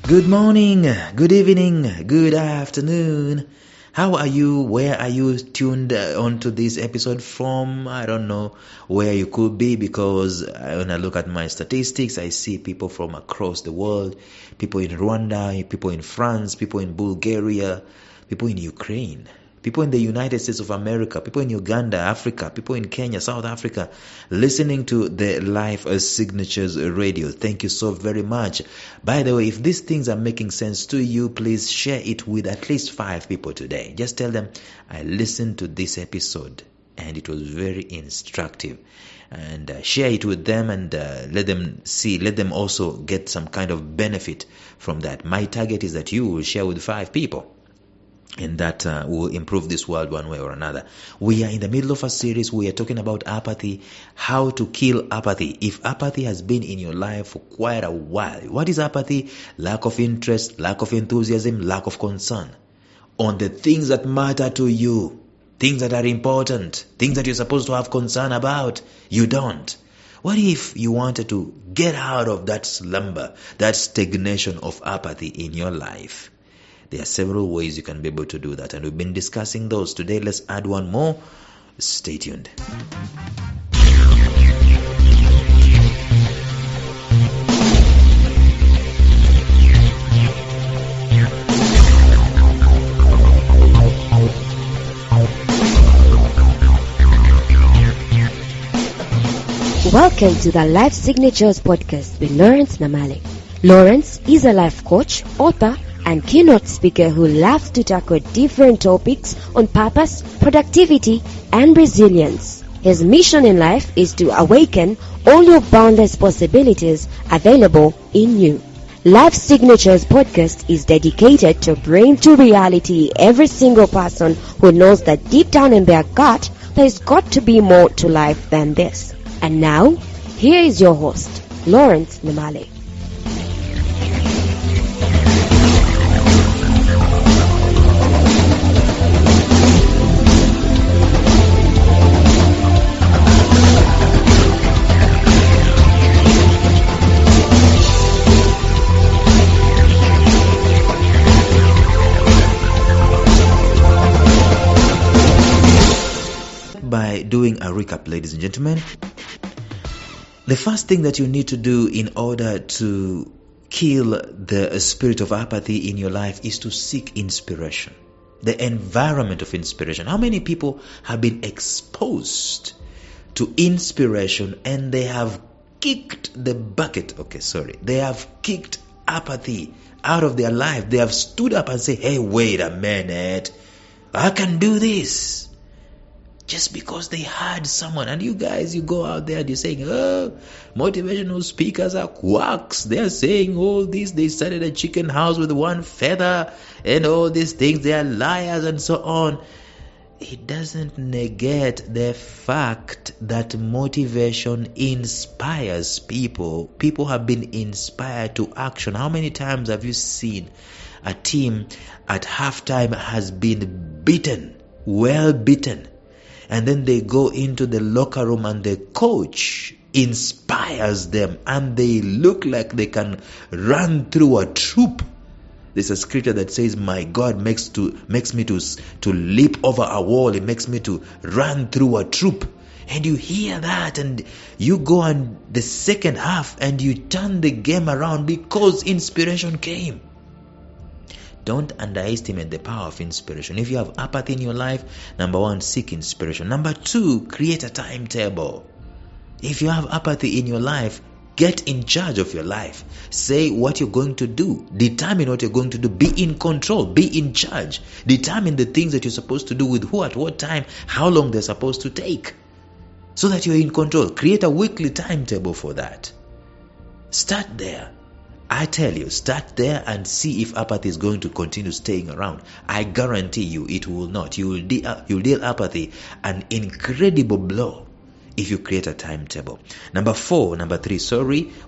Good morning, good evening, good afternoon. How are you? Where are you tuned onto this episode from? I don't know where you could be, because when I look at my statistics, I see people from across the world, people in Rwanda, people in France, people in Bulgaria, people in Ukraine, people in the United States of America, people in Uganda, Africa, people in Kenya, South Africa, listening to the Life Signatures Radio. Thank you so very much. By the way, if these things are making sense to you, please share it with at least 5 people today. Just tell them, I listened to this episode and it was very instructive. And share it with them and let them also get some kind of benefit from that. My target is that you will share with 5 people. And that will improve this world one way or another. We are in the middle of a series. We are talking about apathy, how to kill apathy. If apathy has been in your life for quite a while, what is apathy? Lack of interest, lack of enthusiasm, lack of concern on the things that matter to you, things that are important, things that you're supposed to have concern about. You don't. What if you wanted to get out of that slumber, that stagnation of apathy in your life? There are several ways you can be able to do that, and we've been discussing those. Today, let's add one more. Stay tuned. Welcome to the Life Signatures podcast with Lawrence Namale. Lawrence is a life coach, author, and keynote speaker who loves to tackle different topics on purpose, productivity, and resilience. His mission in life is to awaken all your boundless possibilities available in you. Life Signatures podcast is dedicated to bring to reality every single person who knows that deep down in their gut, there's got to be more to life than this. And now, here is your host, Lawrence Namale. By doing a recap, ladies and gentlemen, the first thing that you need to do in order to kill the spirit of apathy in your life is to seek inspiration, the environment of inspiration. How many people have been exposed to inspiration and they have kicked the bucket? They have kicked apathy out of their life. They have stood up and said, hey, wait a minute, I can do this. Just because they heard someone. And you guys, you go out there and you're saying, oh, motivational speakers are quacks. They're saying all this. They started a chicken house with one feather and all these things. They are liars and so on. It doesn't negate the fact that motivation inspires people. People have been inspired to action. How many times have you seen a team at halftime has been beaten, well beaten, and then they go into the locker room and the coach inspires them and they look like they can run through a troop? There's a scripture that says, my God makes me to leap over a wall. It makes me to run through a troop. And you hear that and you go on the second half and you turn the game around because inspiration came. Don't underestimate the power of inspiration. If you have apathy in your life, number 1, seek inspiration. Number 2, create a timetable. If you have apathy in your life, get in charge of your life. Say what you're going to do. Determine what you're going to do. Be in control. Be in charge. Determine the things that you're supposed to do with who, at what time, how long they're supposed to take, so that you're in control. Create a weekly timetable for that. Start there. I tell you, start there and see if apathy is going to continue staying around. I guarantee you it will not. You'll deal apathy an incredible blow if you create a timetable. Number 3,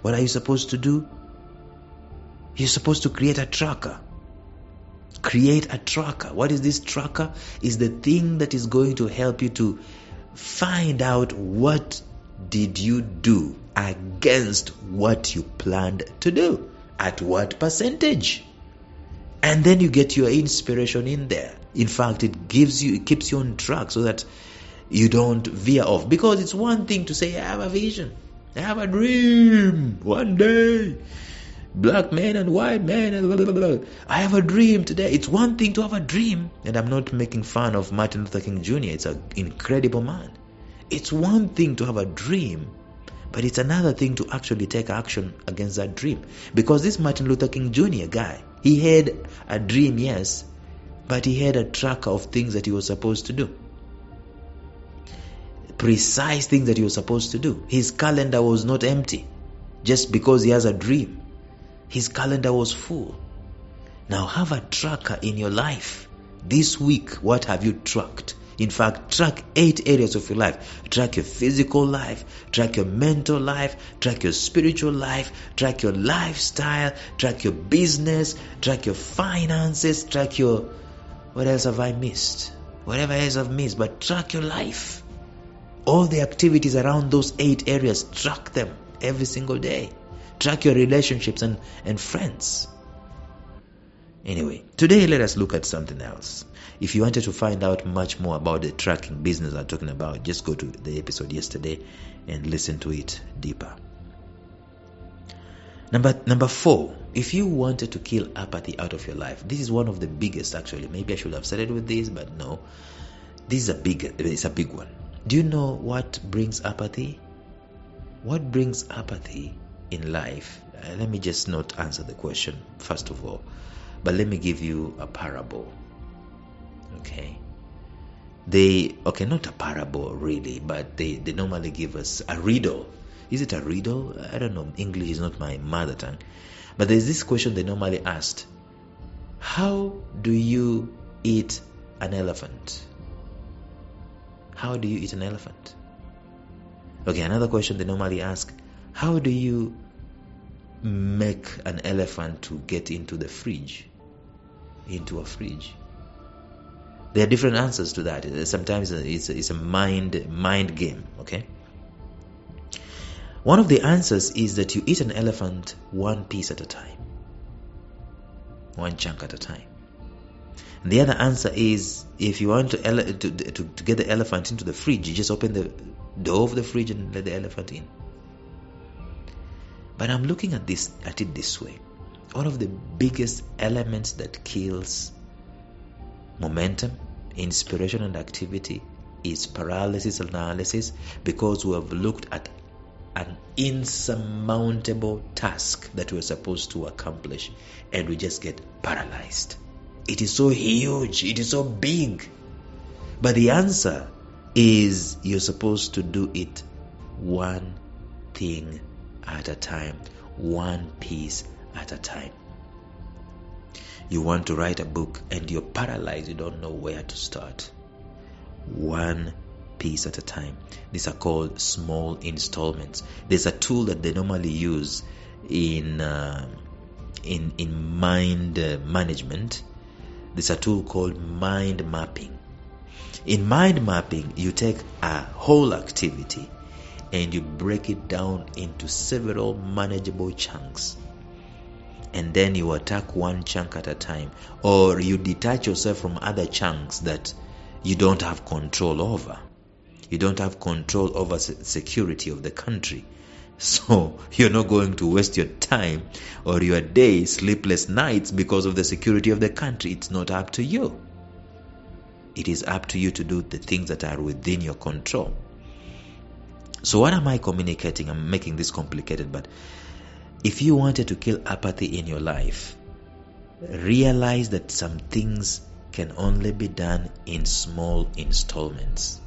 what are you supposed to do? You're supposed to create a tracker. Create a tracker. What is this tracker? Is the thing that is going to help you to find out what did you do against what you planned to do. At what percentage? And then you get your inspiration in there. In fact, it keeps you on track so that you don't veer off. Because it's one thing to say, I have a vision, I have a dream, one day, black men and white men, and blah, blah, blah. I have a dream today. It's one thing to have a dream, and I'm not making fun of Martin Luther King Jr. It's an incredible man. It's one thing to have a dream, but it's another thing to actually take action against that dream. Because this Martin Luther King Jr. guy, he had a dream, yes, but he had a tracker of things that he was supposed to do. Precise things that he was supposed to do. His calendar was not empty just because he has a dream. His calendar was full. Now have a tracker in your life. This week, what have you tracked? In fact, track 8 areas of your life. Track your physical life, track your mental life, track your spiritual life, track your lifestyle, track your business, track your finances, track your... What else have I missed? Whatever else I've missed, but track your life. All the activities around those 8 areas, track them every single day. Track your relationships and friends. Anyway, today let us look at something else. If you wanted to find out much more about the tracking business I'm talking about, just go to the episode yesterday and listen to it deeper. Number 4, if you wanted to kill apathy out of your life, this is one of the biggest actually. Maybe I should have started with this, but no. It's a big one. Do you know what brings apathy? What brings apathy in life? Let me just not answer the question first of all, but let me give you a parable. Okay. Not a parable really, but they normally give us a riddle. Is it a riddle? I don't know. English is not my mother tongue. But there's this question they normally asked. How do you eat an elephant? How do you eat an elephant? Okay, another question they normally ask. How do you make an elephant to get into the fridge? Into a fridge? There are different answers to that. Sometimes it's a mind game, okay? One of the answers is that you eat an elephant one piece at a time. One chunk at a time. And the other answer is, if you want to get the elephant into the fridge, you just open the door of the fridge and let the elephant in. But I'm looking at it this way. One of the biggest elements that kills momentum, inspiration, and activity is paralysis analysis, because we have looked at an insurmountable task that we're supposed to accomplish and we just get paralyzed. It is so huge, it is so big. But the answer is you're supposed to do it one thing at a time, one piece at a time. You want to write a book and you're paralyzed, you don't know where to start. One piece at a time. These are called small installments. There's a tool that they normally use in mind management. There's a tool called mind mapping. In mind mapping, you take a whole activity and you break it down into several manageable chunks. And then you attack one chunk at a time, or you detach yourself from other chunks that you don't have control over. You don't have control over security of the country. So you're not going to waste your time or your days, sleepless nights because of the security of the country. It's not up to you. It is up to you to do the things that are within your control. So what am I communicating? I'm making this complicated, but if you wanted to kill apathy in your life, realize that some things can only be done in small installments.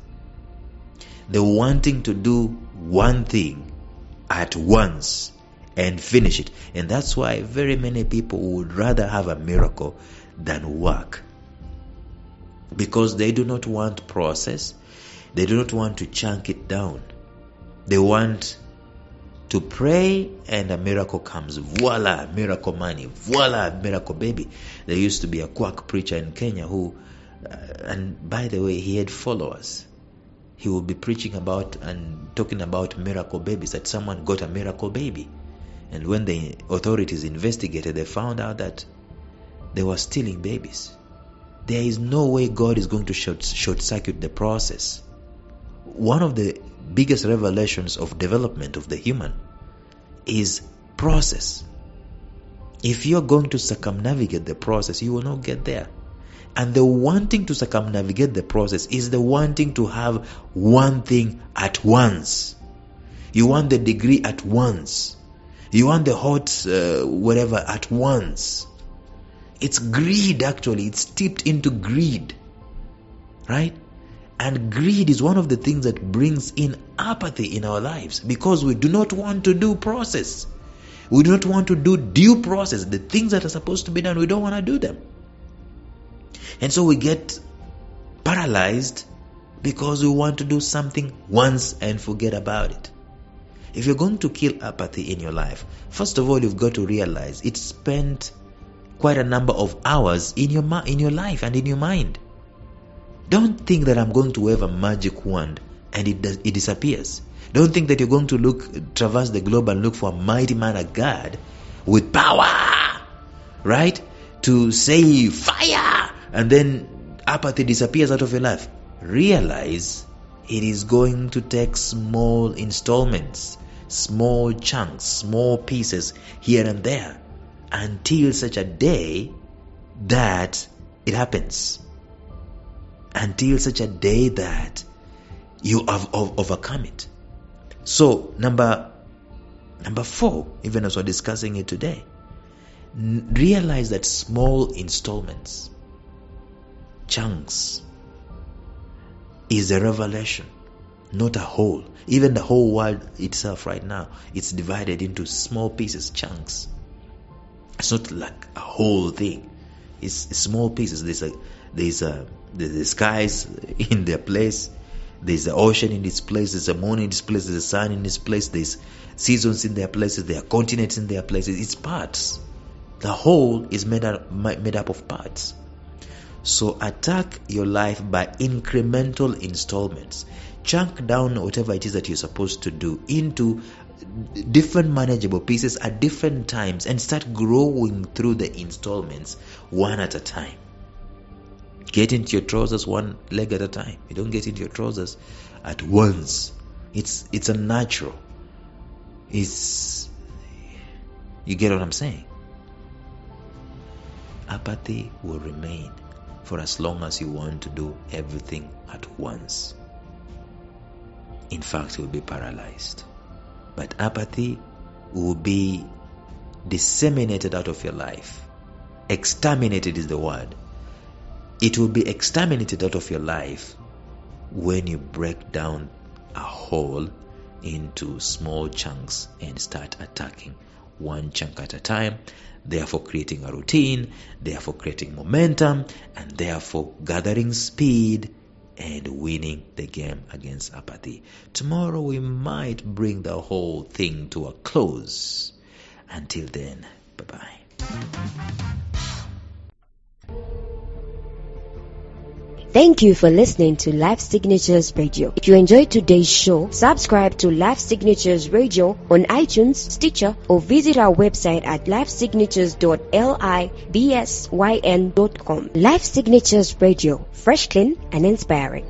The wanting to do one thing at once and finish it. And that's why very many people would rather have a miracle than work. Because they do not want process. They do not want to chunk it down. They want to pray and a miracle comes. Voila, miracle money. Voila, miracle baby. There used to be a quack preacher in Kenya who, and by the way, he had followers. He would be preaching about and talking about miracle babies, that someone got a miracle baby. And when the authorities investigated, they found out that they were stealing babies. There is no way God is going to short-circuit the process. One of the biggest revelations of development of the human is process. If you're going to circumnavigate the process, you will not get there. And the wanting to circumnavigate the process is the wanting to have one thing at once. You want the degree at once. You want the hot whatever at once. It's greed, actually. It's steeped into greed. Right? And greed is one of the things that brings in apathy in our lives, because we do not want to do process. We do not want to do due process. The things that are supposed to be done, we don't want to do them. And so we get paralyzed because we want to do something once and forget about it. If you're going to kill apathy in your life, first of all, you've got to realize it spent quite a number of hours in your life and in your mind. Don't think that I'm going to wave a magic wand and it disappears. Don't think that you're going to traverse the globe and look for a mighty man of God with power, right? To say fire, and then apathy disappears out of your life. Realize it is going to take small installments, small chunks, small pieces here and there, until such a day that it happens. Until such a day that you have overcome it. So, number 4, even as we're discussing it today, realize that small installments, chunks, is a revelation, not a whole. Even the whole world itself right now, it's divided into small pieces, chunks. It's not like a whole thing. It's small pieces. There's the skies in their place. There's the ocean in its place. There's the moon in its place. There's the sun in its place. There's seasons in their places. There are continents in their places. It's parts. The whole is made up of parts. So attack your life by incremental installments. Chunk down whatever it is that you're supposed to do into different manageable pieces at different times, and start growing through the installments one at a time. Get into your trousers one leg at a time. You don't get into your trousers at once. It's unnatural. You get what I'm saying? Apathy will remain for as long as you want to do everything at once. In fact, you will be paralyzed. But apathy will be disseminated out of your life. Exterminated is the word. It will be exterminated out of your life when you break down a whole into small chunks and start attacking one chunk at a time, therefore creating a routine, therefore creating momentum, and therefore gathering speed and winning the game against apathy. Tomorrow we might bring the whole thing to a close. Until then, bye-bye. Thank you for listening to Life Signatures Radio. If you enjoyed today's show, subscribe to Life Signatures Radio on iTunes, Stitcher, or visit our website at lifesignatures.libsyn.com. Life Signatures Radio, fresh, clean, and inspiring.